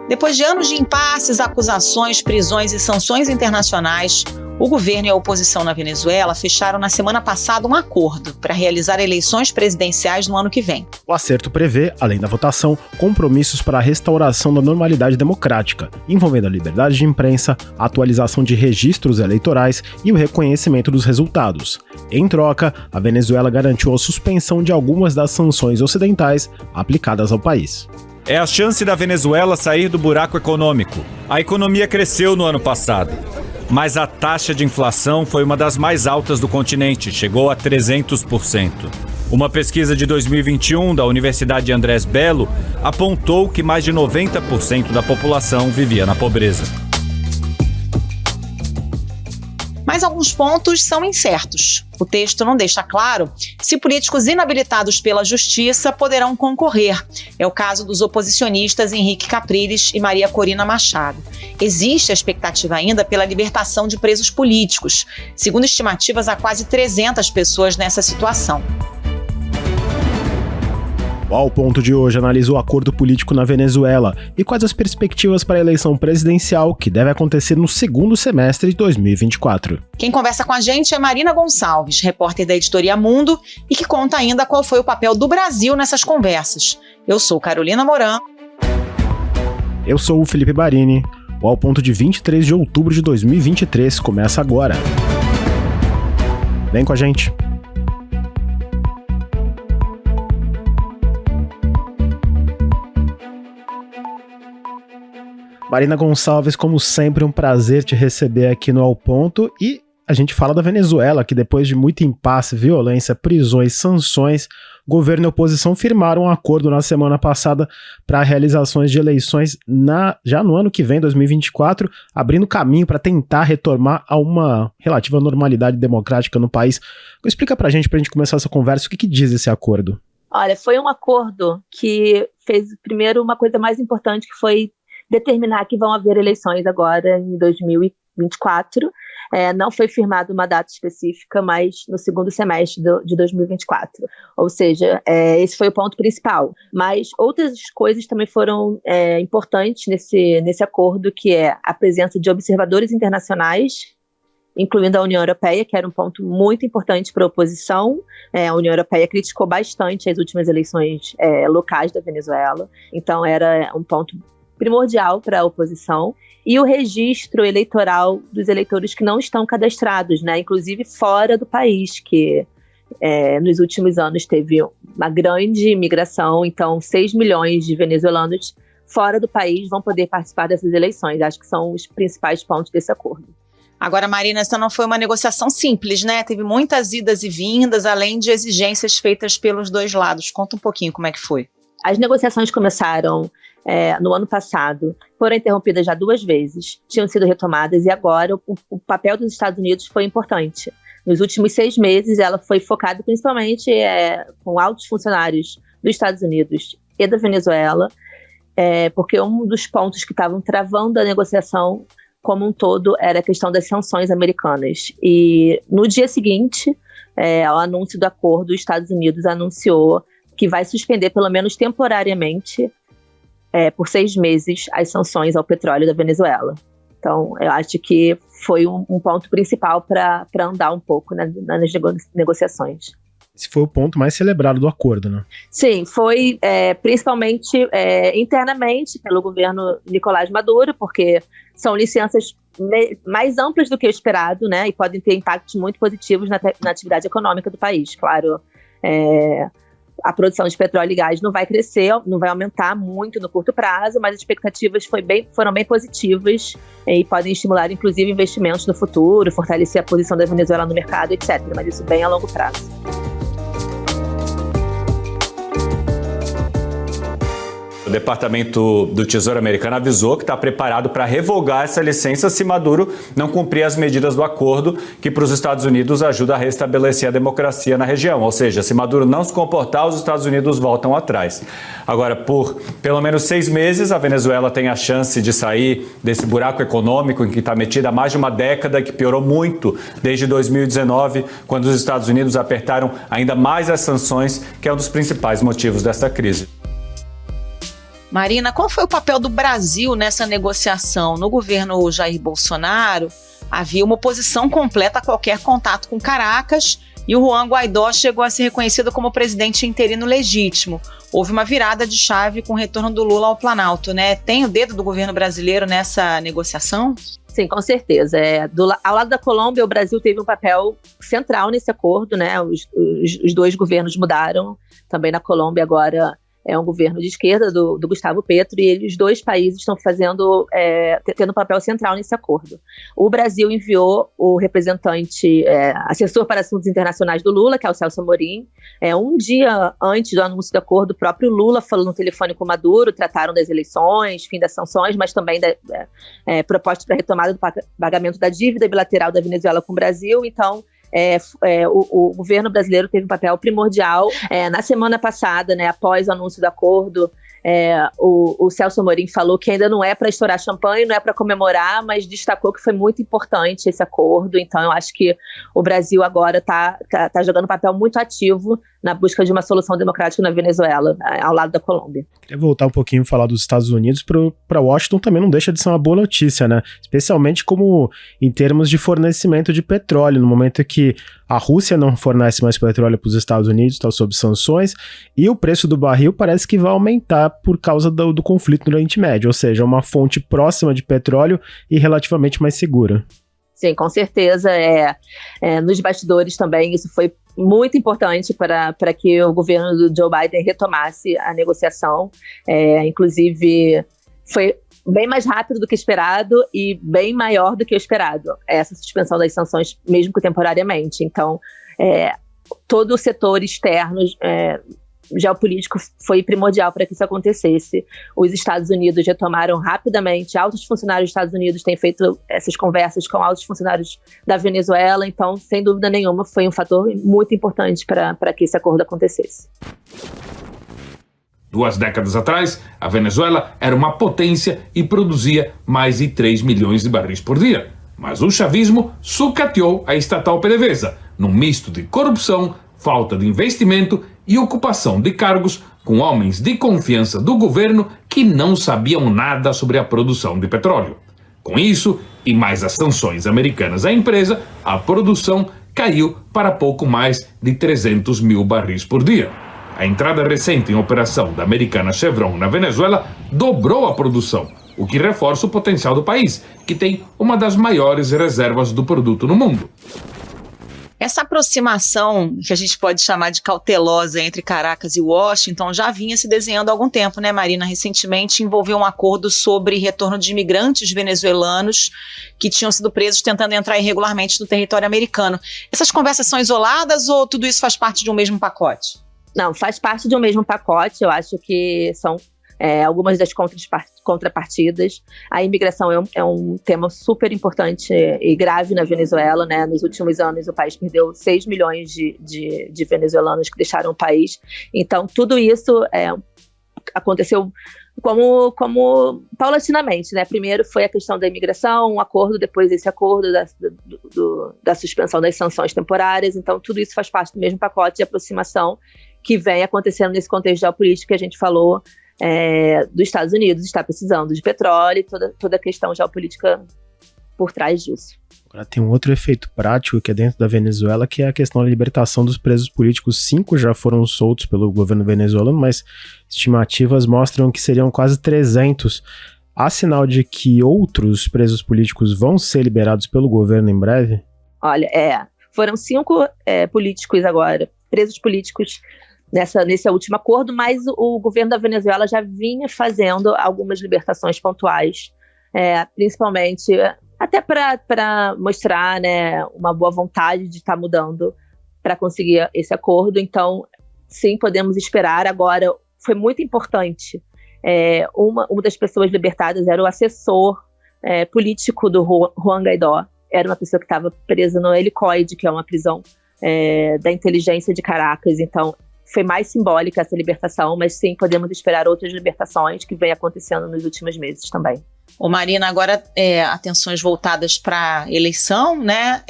Depois de anos de impasses, acusações, prisões e sanções internacionais, o governo e a oposição na Venezuela fecharam na semana passada um acordo para realizar eleições presidenciais no ano que vem. O acerto prevê, além da votação, compromissos para a restauração da normalidade democrática, envolvendo a liberdade de imprensa, a atualização de registros eleitorais e o reconhecimento dos resultados. Em troca, a Venezuela garantiu a suspensão de algumas das sanções ocidentais aplicadas ao país. É a chance da Venezuela sair do buraco econômico. A economia cresceu no ano passado, mas a taxa de inflação foi uma das mais altas do continente, chegou a 300%. Uma pesquisa de 2021 da Universidade Andrés Bello apontou que mais de 90% da população vivia na pobreza. Mas alguns pontos são incertos. O texto não deixa claro se políticos inabilitados pela justiça poderão concorrer. É o caso dos oposicionistas Henrique Capriles e Maria Corina Machado. Existe a expectativa ainda pela libertação de presos políticos. Segundo estimativas, há quase 300 pessoas nessa situação. O Ao Ponto de hoje analisa o acordo político na Venezuela e quais as perspectivas para a eleição presidencial que deve acontecer no segundo semestre de 2024. Quem conversa com a gente é Marina Gonçalves, repórter da Editoria Mundo, e que conta ainda qual foi o papel do Brasil nessas conversas. Eu sou Carolina Moran. Eu sou o Felipe Barini. O Ao Ponto de 23 de outubro de 2023 começa agora. Vem com a gente. Marina Gonçalves, como sempre, um prazer te receber aqui no Ao Ponto. E a gente fala da Venezuela, que depois de muito impasse, violência, prisões, sanções, governo e oposição firmaram um acordo na semana passada para realizações de eleições já no ano que vem, 2024, abrindo caminho para tentar retomar a uma relativa normalidade democrática no país. Explica pra gente começar essa conversa, o que diz esse acordo? Olha, foi um acordo que fez, primeiro, uma coisa mais importante, que foi determinar que vão haver eleições agora em 2024. Não foi firmada uma data específica, mas no segundo semestre de 2024. Ou seja, esse foi o ponto principal. Mas outras coisas também foram importantes nesse acordo, que é a presença de observadores internacionais, incluindo a União Europeia, que era um ponto muito importante para a oposição. A União Europeia criticou bastante as últimas eleições locais da Venezuela, então era um ponto primordial para a oposição, e o registro eleitoral dos eleitores que não estão cadastrados, né, inclusive fora do país, que nos últimos anos teve uma grande imigração, então 6 milhões de venezuelanos fora do país vão poder participar dessas eleições. Acho que são os principais pontos desse acordo. Agora, Marina, essa não foi uma negociação simples, né? Teve muitas idas e vindas, além de exigências feitas pelos dois lados. Conta um pouquinho como é que foi. As negociações começaram no ano passado, foram interrompidas já 2 vezes, tinham sido retomadas, e agora o papel dos Estados Unidos foi importante. Nos últimos 6 meses, ela foi focada principalmente com altos funcionários dos Estados Unidos e da Venezuela, porque um dos pontos que estavam travando a negociação como um todo era a questão das sanções americanas. E no dia seguinte, ao anúncio do acordo, os Estados Unidos anunciou que vai suspender, pelo menos temporariamente, por 6 meses, as sanções ao petróleo da Venezuela. Então, eu acho que foi um ponto principal para andar um pouco nas negociações. Esse foi o ponto mais celebrado do acordo, né? Sim, foi principalmente internamente pelo governo Nicolás Maduro, porque são licenças mais amplas do que o esperado, né? E podem ter impactos muito positivos na atividade econômica do país. Claro, a produção de petróleo e gás não vai crescer, não vai aumentar muito no curto prazo, mas as expectativas foram bem positivas e podem estimular, inclusive, investimentos no futuro, fortalecer a posição da Venezuela no mercado, etc. Mas isso bem a longo prazo. O Departamento do Tesouro americano avisou que está preparado para revogar essa licença se Maduro não cumprir as medidas do acordo, que para os Estados Unidos ajuda a restabelecer a democracia na região. Ou seja, se Maduro não se comportar, os Estados Unidos voltam atrás. Agora, por pelo menos 6 meses, a Venezuela tem a chance de sair desse buraco econômico em que está metida há mais de uma década, que piorou muito desde 2019, quando os Estados Unidos apertaram ainda mais as sanções, que é um dos principais motivos dessa crise. Marina, qual foi o papel do Brasil nessa negociação? No governo Jair Bolsonaro, havia uma oposição completa a qualquer contato com Caracas e o Juan Guaidó chegou a ser reconhecido como presidente interino legítimo. Houve uma virada de chave com o retorno do Lula ao Planalto, né? Tem o dedo do governo brasileiro nessa negociação? Sim, com certeza. Ao lado da Colômbia, o Brasil teve um papel central nesse acordo, né? Os dois governos mudaram. Também na Colômbia agora é um governo de esquerda do Gustavo Petro, e os dois países estão tendo um papel central nesse acordo. O Brasil enviou o representante, assessor para assuntos internacionais do Lula, que é o Celso Amorim. Um dia antes do anúncio do acordo, o próprio Lula falou no telefone com Maduro, trataram das eleições, fim das sanções, mas também propostas para a retomada do pagamento da dívida bilateral da Venezuela com o Brasil. Então, o governo brasileiro teve um papel primordial. Na semana passada, né, após o anúncio do acordo, o Celso Amorim falou que ainda não é para estourar champanhe, não é para comemorar, mas destacou que foi muito importante esse acordo. Então eu acho que o Brasil agora está jogando um papel muito ativo na busca de uma solução democrática na Venezuela, ao lado da Colômbia. Queria voltar um pouquinho e falar dos Estados Unidos. Para Washington também não deixa de ser uma boa notícia, né? Especialmente como em termos de fornecimento de petróleo, no momento que a Rússia não fornece mais petróleo para os Estados Unidos, está sob sanções, e o preço do barril parece que vai aumentar por causa do conflito no Oriente Médio, ou seja, uma fonte próxima de petróleo e relativamente mais segura. Sim, com certeza. Nos bastidores também isso foi muito importante para que o governo do Joe Biden retomasse a negociação. Inclusive, foi bem mais rápido do que esperado e bem maior do que o esperado, essa suspensão das sanções, mesmo que temporariamente. Então, todo o setor externo geopolítico foi primordial para que isso acontecesse. Os Estados Unidos retomaram rapidamente, altos funcionários dos Estados Unidos têm feito essas conversas com altos funcionários da Venezuela, então, sem dúvida nenhuma, foi um fator muito importante para que esse acordo acontecesse. 2 décadas atrás, a Venezuela era uma potência e produzia mais de 3 milhões de barris por dia. Mas o chavismo sucateou a estatal PDVSA, num misto de corrupção, falta de investimento e ocupação de cargos com homens de confiança do governo que não sabiam nada sobre a produção de petróleo. Com isso, e mais as sanções americanas à empresa, a produção caiu para pouco mais de 300 mil barris por dia. A entrada recente em operação da americana Chevron na Venezuela dobrou a produção, o que reforça o potencial do país, que tem uma das maiores reservas do produto no mundo. Essa aproximação, que a gente pode chamar de cautelosa entre Caracas e Washington, já vinha se desenhando há algum tempo, né, Marina? Recentemente envolveu um acordo sobre retorno de imigrantes venezuelanos que tinham sido presos tentando entrar irregularmente no território americano. Essas conversas são isoladas ou tudo isso faz parte de um mesmo pacote? Não, faz parte de um mesmo pacote. Eu acho que são algumas das contrapartidas. A imigração é um tema super importante e grave na Venezuela, né? Nos últimos anos, o país perdeu 6 milhões de venezuelanos que deixaram o país. Então, tudo isso aconteceu como paulatinamente, né? Primeiro foi a questão da imigração, um acordo, depois esse acordo da suspensão das sanções temporárias. Então, tudo isso faz parte do mesmo pacote de aproximação que vem acontecendo nesse contexto geopolítico que a gente falou, dos Estados Unidos está precisando de petróleo e toda a questão geopolítica por trás disso. Agora tem um outro efeito prático que é dentro da Venezuela, que é a questão da libertação dos presos políticos. 5 já foram soltos pelo governo venezuelano, mas estimativas mostram que seriam quase 300. Há sinal de que outros presos políticos vão ser liberados pelo governo em breve? Olha, foram 5 políticos agora, presos políticos nesse último acordo, mas o governo da Venezuela já vinha fazendo algumas libertações pontuais, principalmente até para mostrar, né, uma boa vontade de estar mudando para conseguir esse acordo. Então, sim, podemos esperar. Agora, foi muito importante. Uma das pessoas libertadas era o assessor político do Juan Guaidó. Era uma pessoa que estava presa no Helicoide, que é uma prisão da inteligência de Caracas. Então, foi mais simbólica essa libertação, mas sim, podemos esperar outras libertações que vem acontecendo nos últimos meses também. Ô Marina, agora atenções voltadas para a eleição, né?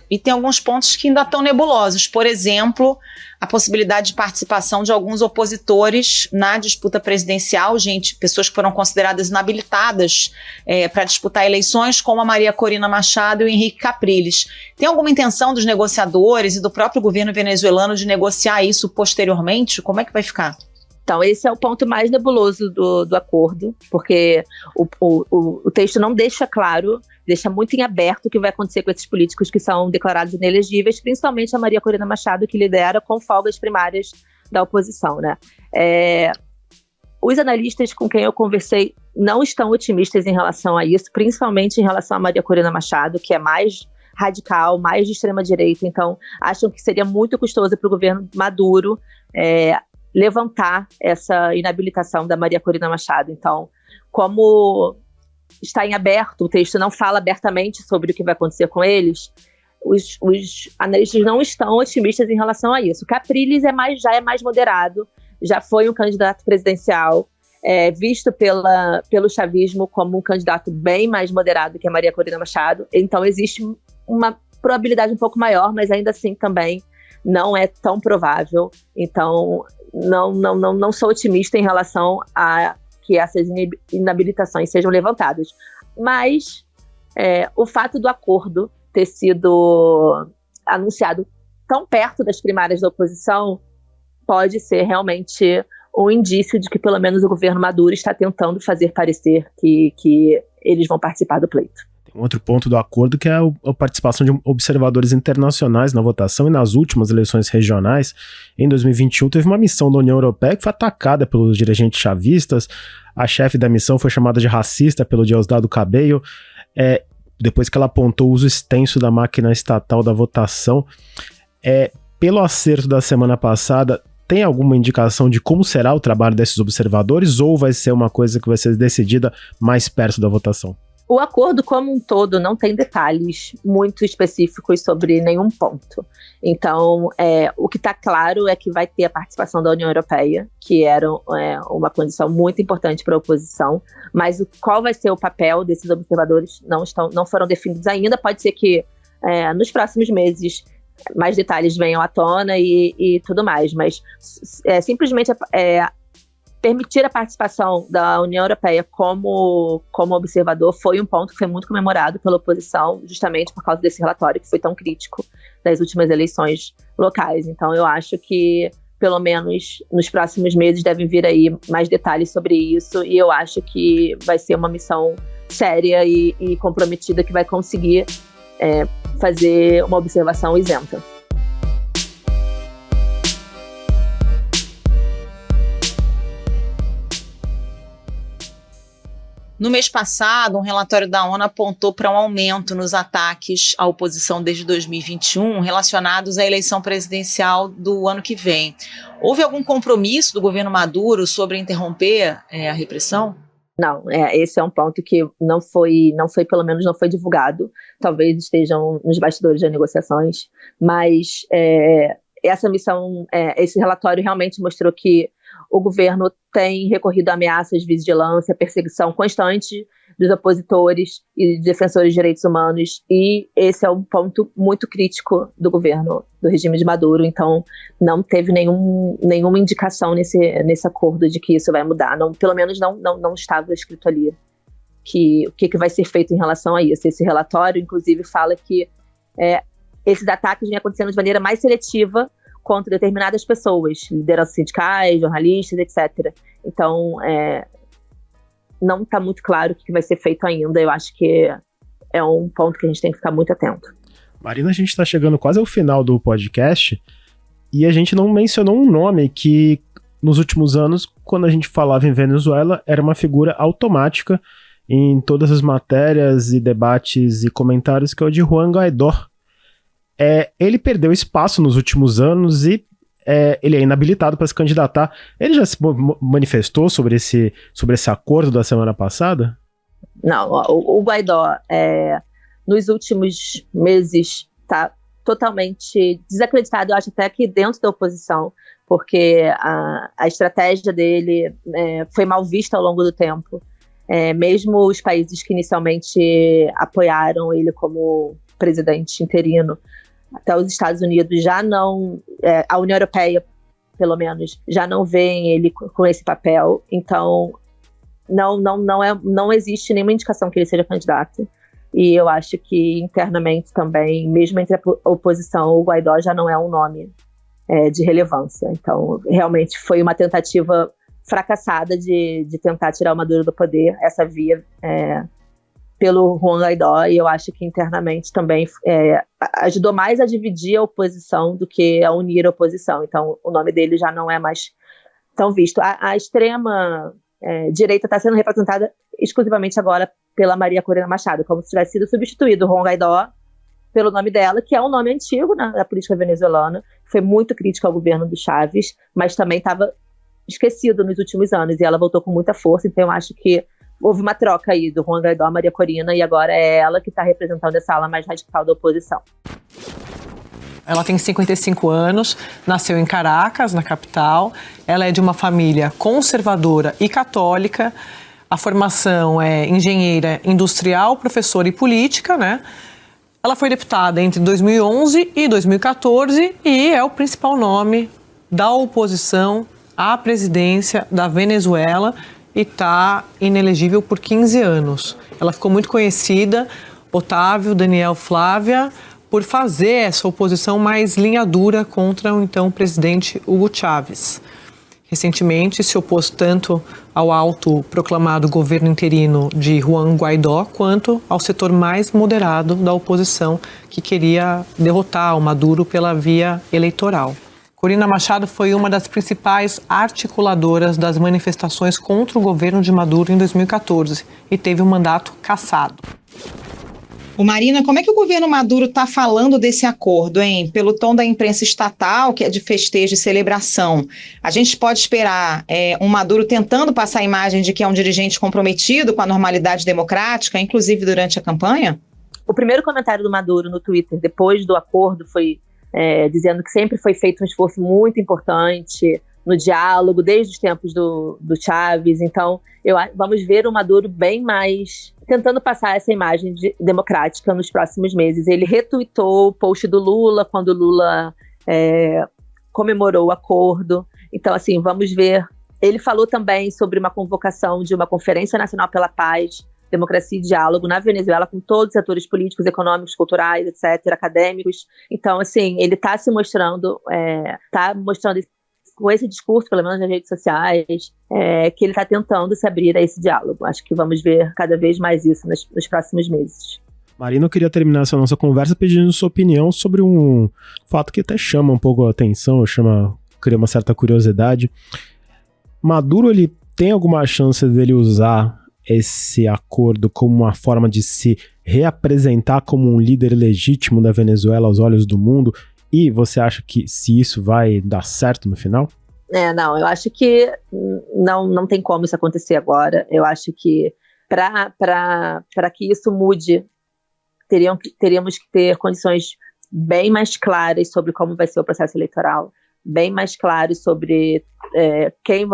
E tem alguns pontos que ainda estão nebulosos. Por exemplo, a possibilidade de participação de alguns opositores na disputa presidencial, pessoas que foram consideradas inabilitadas para disputar eleições, como a Maria Corina Machado e o Henrique Capriles. Tem alguma intenção dos negociadores e do próprio governo venezuelano de negociar isso posteriormente? Como é que vai ficar? Então, esse é o ponto mais nebuloso do acordo, porque o texto não deixa claro, deixa muito em aberto o que vai acontecer com esses políticos que são declarados inelegíveis, principalmente a Maria Corina Machado, que lidera com folgas primárias da oposição, né? Os analistas com quem eu conversei não estão otimistas em relação a isso, principalmente em relação a Maria Corina Machado, que é mais radical, mais de extrema-direita, então acham que seria muito custoso para o governo Maduro levantar essa inabilitação da Maria Corina Machado. Então, como está em aberto, o texto não fala abertamente sobre o que vai acontecer com eles, os analistas não estão otimistas em relação a isso. Capriles já é mais moderado, já foi um candidato presidencial, visto pelo chavismo como um candidato bem mais moderado que a Maria Corina Machado, então existe uma probabilidade um pouco maior, mas ainda assim também não é tão provável. Então, não sou otimista em relação a que essas inabilitações sejam levantadas. Mas o fato do acordo ter sido anunciado tão perto das primárias da oposição pode ser realmente um indício de que pelo menos o governo Maduro está tentando fazer parecer que eles vão participar do pleito. Um outro ponto do acordo que é a participação de observadores internacionais na votação, e nas últimas eleições regionais, em 2021, teve uma missão da União Europeia que foi atacada pelos dirigentes chavistas. A chefe da missão foi chamada de racista pelo Diosdado Cabello, depois que ela apontou o uso extenso da máquina estatal da votação. Pelo acerto da semana passada, tem alguma indicação de como será o trabalho desses observadores, ou vai ser uma coisa que vai ser decidida mais perto da votação? O acordo como um todo não tem detalhes muito específicos sobre nenhum ponto. Então, o que está claro é que vai ter a participação da União Europeia, que era uma condição muito importante para a oposição, mas qual vai ser o papel desses observadores não foram definidos ainda. Pode ser que nos próximos meses mais detalhes venham à tona e tudo mais, mas simplesmente permitir a participação da União Europeia como observador foi um ponto que foi muito comemorado pela oposição, justamente por causa desse relatório que foi tão crítico das últimas eleições locais. Então eu acho que, pelo menos nos próximos meses, devem vir aí mais detalhes sobre isso, e eu acho que vai ser uma missão séria e comprometida que vai conseguir fazer uma observação isenta. No mês passado, um relatório da ONU apontou para um aumento nos ataques à oposição desde 2021 relacionados à eleição presidencial do ano que vem. Houve algum compromisso do governo Maduro sobre interromper a repressão? Não, esse é um ponto que pelo menos não foi divulgado. Talvez estejam nos bastidores das negociações, mas essa missão, esse relatório realmente mostrou que o governo tem recorrido a ameaças, vigilância, perseguição constante dos opositores e defensores de direitos humanos, e esse é um ponto muito crítico do governo, do regime de Maduro. Então não teve nenhuma indicação nesse acordo de que isso vai mudar, pelo menos não estava escrito ali o que vai ser feito em relação a isso. Esse relatório, inclusive, fala que esses ataques vêm acontecendo de maneira mais seletiva contra determinadas pessoas, lideranças sindicais, jornalistas, etc. Então, não está muito claro o que vai ser feito ainda. Eu acho que é um ponto que a gente tem que ficar muito atento. Marina, a gente está chegando quase ao final do podcast e a gente não mencionou um nome que, nos últimos anos, quando a gente falava em Venezuela, era uma figura automática em todas as matérias e debates e comentários, que é o de Juan Guaidó. Ele perdeu espaço nos últimos anos e ele é inabilitado para se candidatar. Ele já se manifestou sobre esse acordo da semana passada? Não, o Guaidó nos últimos meses está totalmente desacreditado, eu acho até que dentro da oposição, porque a estratégia dele foi mal vista ao longo do tempo. mesmo os países que inicialmente apoiaram ele como presidente interino, até os Estados Unidos já não, a União Europeia, pelo menos, já não veem ele com esse papel. Então, não existe nenhuma indicação que ele seja candidato. E eu acho que internamente também, mesmo entre a oposição, o Guaidó já não é um nome de relevância. Então, realmente foi uma tentativa fracassada de tentar tirar o Maduro do poder, essa via pelo Juan Guaidó, e eu acho que internamente também ajudou mais a dividir a oposição do que a unir a oposição. Então, o nome dele já não é mais tão visto. A extrema direita está sendo representada exclusivamente agora pela Maria Corina Machado, como se tivesse sido substituído o Juan Guaidó pelo nome dela, que é um nome antigo na política venezuelana, foi muito crítico ao governo do Chávez, mas também estava esquecido nos últimos anos, e ela voltou com muita força. Então eu acho que houve uma troca aí do Juan Guaidó, Maria Corina, e agora é ela que está representando essa ala mais radical da oposição. Ela tem 55 anos, nasceu em Caracas, na capital. Ela é de uma família conservadora e católica. A formação é engenheira industrial, professora e política, né? Ela foi deputada entre 2011 e 2014 e é o principal nome da oposição à presidência da Venezuela e está inelegível por 15 anos. Ela ficou muito conhecida, Otávio, Daniel, Flávia, por fazer essa oposição mais linha dura contra o então presidente Hugo Chávez. Recentemente se opôs tanto ao autoproclamado governo interino de Juan Guaidó quanto ao setor mais moderado da oposição, que queria derrotar o Maduro pela via eleitoral. Corina Machado foi uma das principais articuladoras das manifestações contra o governo de Maduro em 2014 e teve um mandato cassado. Marina, como é que o governo Maduro está falando desse acordo, hein? Pelo tom da imprensa estatal, que é de festejo e celebração, a gente pode esperar um Maduro tentando passar a imagem de que é um dirigente comprometido com a normalidade democrática, inclusive durante a campanha? O primeiro comentário do Maduro no Twitter, depois do acordo, foi dizendo que sempre foi feito um esforço muito importante no diálogo, desde os tempos do Chávez. Então, vamos ver o Maduro bem mais tentando passar essa imagem democrática nos próximos meses. Ele retweetou o post do Lula, quando o Lula comemorou o acordo. Então, assim, vamos ver. Ele falou também sobre uma convocação de uma Conferência Nacional pela Paz, Democracia e Diálogo na Venezuela, com todos os atores políticos, econômicos, culturais, etc., acadêmicos. Então, assim, ele está se mostrando, com esse discurso, pelo menos nas redes sociais, que ele está tentando se abrir a esse diálogo. Acho que vamos ver cada vez mais isso nos próximos meses. Marina, eu queria terminar essa nossa conversa pedindo sua opinião sobre um fato que até chama um pouco a atenção, cria uma certa curiosidade. Maduro, ele tem alguma chance dele usar esse acordo como uma forma de se reapresentar como um líder legítimo da Venezuela aos olhos do mundo? E você acha que se isso vai dar certo no final? Não, eu acho que não tem como isso acontecer agora. Eu acho que para que isso mude, teríamos que ter condições bem mais claras sobre como vai ser o processo eleitoral, bem mais claros sobre quem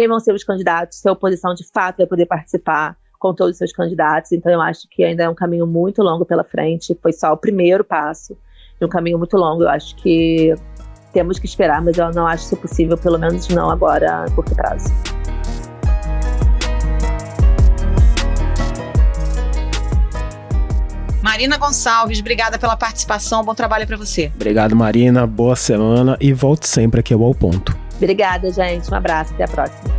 vão ser os candidatos, se a oposição de fato vai poder participar com todos os seus candidatos. Então eu acho que ainda é um caminho muito longo pela frente, foi só o primeiro passo de um caminho muito longo. Eu acho que temos que esperar, mas eu não acho isso possível, pelo menos não agora, a curto prazo. Marina Gonçalves, obrigada pela participação, bom trabalho para você. Obrigado, Marina, boa semana e volte sempre aqui ao Ponto. Obrigada, gente, um abraço, até a próxima.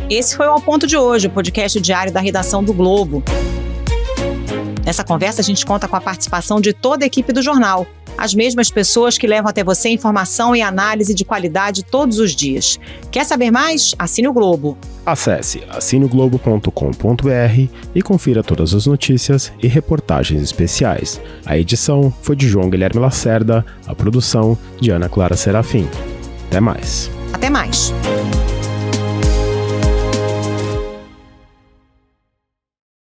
Esse foi o Ao Ponto de hoje, o podcast diário da redação do Globo. Nessa conversa a gente conta com a participação de toda a equipe do jornal, as mesmas pessoas que levam até você informação e análise de qualidade todos os dias. Quer saber mais? Assine o Globo. Acesse assineoglobo.com.br e confira todas as notícias e reportagens especiais. A edição foi de João Guilherme Lacerda, a produção de Ana Clara Serafim. Até mais. Até mais.